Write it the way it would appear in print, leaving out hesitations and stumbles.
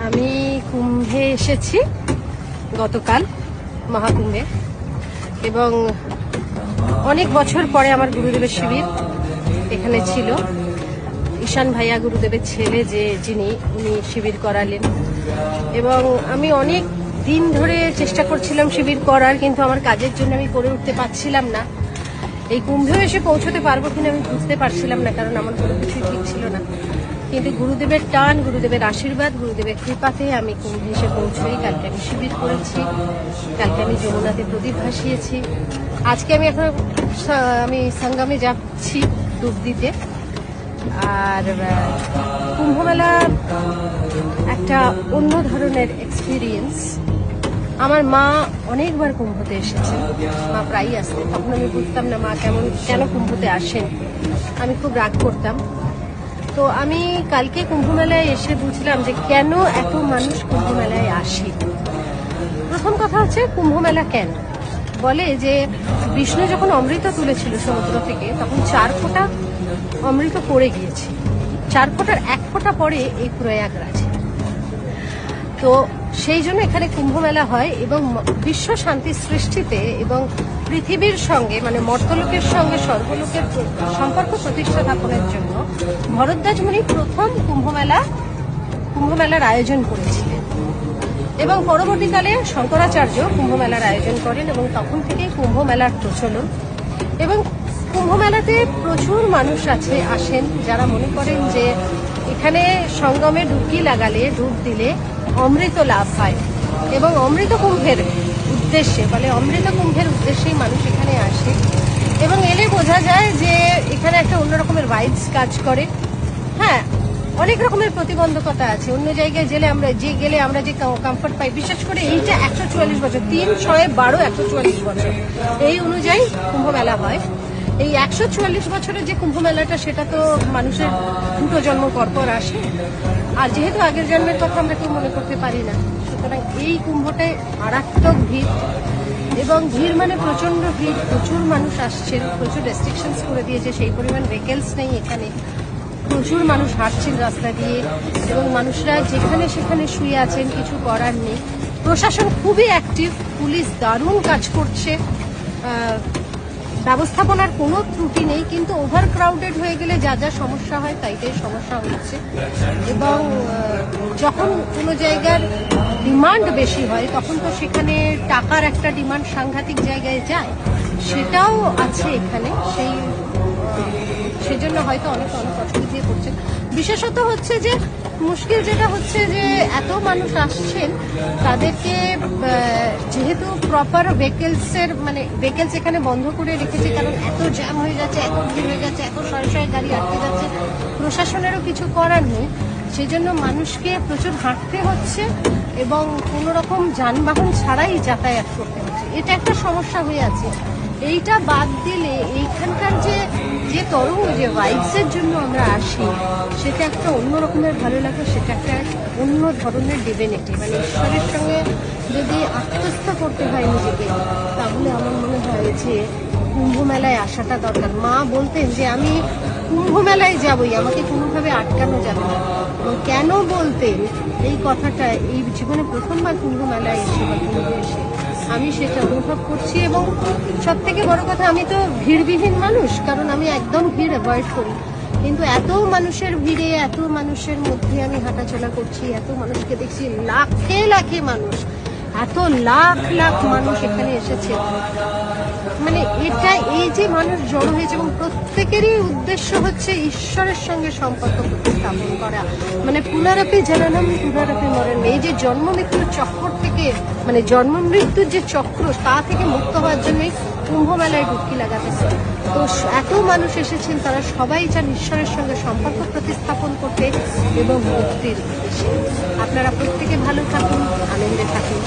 আমি কুম্ভে এসেছি গতকাল মহাকুম্ভে, এবং অনেক বছর পরে আমার গুরুদেবের শিবির এখানে ছিল। ঈশান ভাইয়া গুরুদেবের ছেলে যিনি উনি শিবির করালেন, এবং আমি অনেক দিন ধরে চেষ্টা করছিলাম শিবির করার, কিন্তু আমার কাজের জন্য আমি করে উঠতে পারছিলাম না। এই কুম্ভেও এসে পৌঁছতে পারবো কিনা আমি বুঝতে পারছিলাম না, কারণ আমার কোনো কিছুই ঠিক ছিল না। কিন্তু গুরুদেবের টান, গুরুদেবের আশীর্বাদ, গুরুদেবের কৃপাতে আমি কুম্ভে এসে পৌঁছই। কালকে আমি শিবির করেছি, কালকে আমি যমুনাতে প্রদীপ ভাসিয়েছি। আজকে আমি সঙ্গমে যাচ্ছি ডুব দিতে। আর কুম্ভ মেলা একটা অন্য ধরনের এক্সপিরিয়েন্স। আমার মা অনেকবার কুম্ভতে এসেছেন, মা প্রায়ই আসতেন। তখন আমি বুঝতাম না মা কেন কুম্ভতে আসেন, আমি খুব রাগ করতাম। তো আমি কালকে কুম্ভ মেলায় এসে বুঝলাম যে কেন এত মানুষ কুম্ভ মেলায় আসে। প্রথম কথা হচ্ছে, কুম্ভ মেলা কেন বলে যে বিষ্ণু যখন অমৃত তুলেছিল সমুদ্র থেকে, তখন 4 ফোঁটা অমৃত পড়ে গিয়েছে। 4 ফোঁটার 1 ফোঁটা পড়ে এই প্রয়াগরাজে। তো সেই জন্য এখানে কুম্ভ মেলা হয়, এবং বিশ্ব শান্তি সৃষ্টিতে এবং পৃথিবীর সঙ্গে মানে মর্তলোকের সঙ্গে স্বর্গলোকের সম্পর্ক প্রতিষ্ঠা স্থাপনের জন্য ভরদ্বাজ মুনি প্রথম কুম্ভ মেলার আয়োজন করেছিলেন, এবং পরবর্তীকালে শঙ্করাচার্য কুম্ভ মেলার আয়োজন করেন, এবং তখন থেকেই কুম্ভ মেলার প্রচলন। এবং কুম্ভ মেলাতে প্রচুর মানুষ আসেন যারা মনে করেন যে এখানে সঙ্গমে ডুবকি লাগালে, ডুব দিলে অমৃত লাভ হয়, এবং অমৃত কুম্ভের উদ্দেশ্যেই মানুষ এখানে আসে। এবং এলে বোঝা যায় যে এখানে একটা অন্যরকমের ভাইবস কাজ করে। হ্যাঁ, অনেক রকমের প্রতিবন্ধকতা আছে। অন্য জায়গায় গেলে আমরা যে কমফর্ট পাই, বিশেষ করে এইটা 144 বছর, 3, 6, 12, 144 বছর এই অনুযায়ী কুম্ভ মেলা হয়। এই 144 বছরের যে কুম্ভ মেলাটা, সেটা তো মানুষের 2 জন্ম পরপর আসে, আর যেহেতু আগের জন্মের কথা আমরা কেউ মনে করতে পারি না, সুতরাং এই কুম্ভটায় মারাত্মক ভিড়, এবং ভিড় মানে প্রচন্ড ভিড়। প্রচুর মানুষ আসছেন, প্রচুর রেস্ট্রিকশনস করে দিয়েছে, সেই পরিমাণ ভেহিকেলস নেই এখানে। প্রচুর মানুষ হাঁটছেন রাস্তা দিয়ে, এবং মানুষরা যেখানে সেখানে শুয়ে আছেন, কিছু করার নেই। প্রশাসন খুবই অ্যাক্টিভ, পুলিশ দারুণ কাজ করছে, ব্যবস্থাপনার কোনো ত্রুটি নেই। কিন্তু ওভার ক্রাউডেড হয়ে গেলে যা সমস্যা হয় তাই সমস্যা হচ্ছে। এবং যখন কোনো জায়গার ডিমান্ড বেশি হয়, তখন তো সেখানে টাকার একটা ডিমান্ড সাংঘাতিক জায়গায় যায়, সেটাও আছে এখানে। সেই জন্য হয়তো অনেক অসুবিধে পড়ছেন। বিশেষত হচ্ছে যে মুশকিল যেটা হচ্ছে যে এত মানুষ আসছেন, তাদেরকে যেহেতু প্রপার ভেহিকেলস এখানে বন্ধ করে রেখেছে, কারণ এত জ্যাম হয়ে যাচ্ছে, এত ভিড় হয়ে যাচ্ছে, এত শয়ে গাড়ি আটকে যাচ্ছে, প্রশাসনেরও কিছু করার নেই। সেই জন্য মানুষকে প্রচুর হাঁটতে হচ্ছে, এবং কোনো রকম যানবাহন ছাড়াই যাতায়াত করতে হচ্ছে। এটা একটা সমস্যা হয়ে আছে। এইটা বাদ দিলে এইখানকার যে তরঙ্গ, যে ভাইবসের জন্য আমরা আসি, সেটা একটা অন্য রকমের ভালো লাগে। সেটা একটা অন্য ধরনের ডিভিনিটি, মানে ঈশ্বরের সঙ্গে যদি আত্মস্থ করতে হয় নিজেকে, তাহলে আমার মনে হয় যে কুম্ভ মেলায় আসাটা দরকার। মা বলতেন যে আমি কুম্ভ মেলায় যাবই, আমাকে কোনোভাবে আটকানো যাবে না। এবং কেন বলতেন এই কথাটা, এই জীবনে প্রথমবার কুম্ভ মেলায় এসে বা কুম্ভে এসে আমি সেটা অনুভব করছি। এবং সব থেকে বড় কথা, আমি তো ভিড়বিহীন মানুষ, কারণ আমি একদম ভিড় অ্যাভয়েড করি। কিন্তু এত মানুষের ভিড়ে, এত মানুষের মধ্যে আমি হাঁটাচলা করছি, এত মানুষকে দেখছি, লাখে লাখে মানুষ, এত লাখ লাখ মানুষ এখানে এসেছে। মানে এই যে মানুষ জড়ো হয়েছে, এবং প্রত্যেকেরই উদ্দেশ্য হচ্ছে ঈশ্বরের সঙ্গে সম্পর্ক স্থাপন করা। মানে পুনরাপি জননম পুনরাপি মরণ, এই যে জন্ম মৃত্যুর চক্র থেকে, মানে জন্ম মৃত্যুর যে চক্র, তা থেকে মুক্ত হওয়ার জন্যই কুম্ভ মেলায় ডুবকি লাগাতেছে। তো এত মানুষ এসেছেন, তারা সবাই চান ঈশ্বরের সঙ্গে সম্পর্ক প্রতিস্থাপন করতে এবং মুক্তির উদ্দেশ্যে। আপনারা প্রত্যেকে ভালো থাকুন, আনন্দে থাকুন।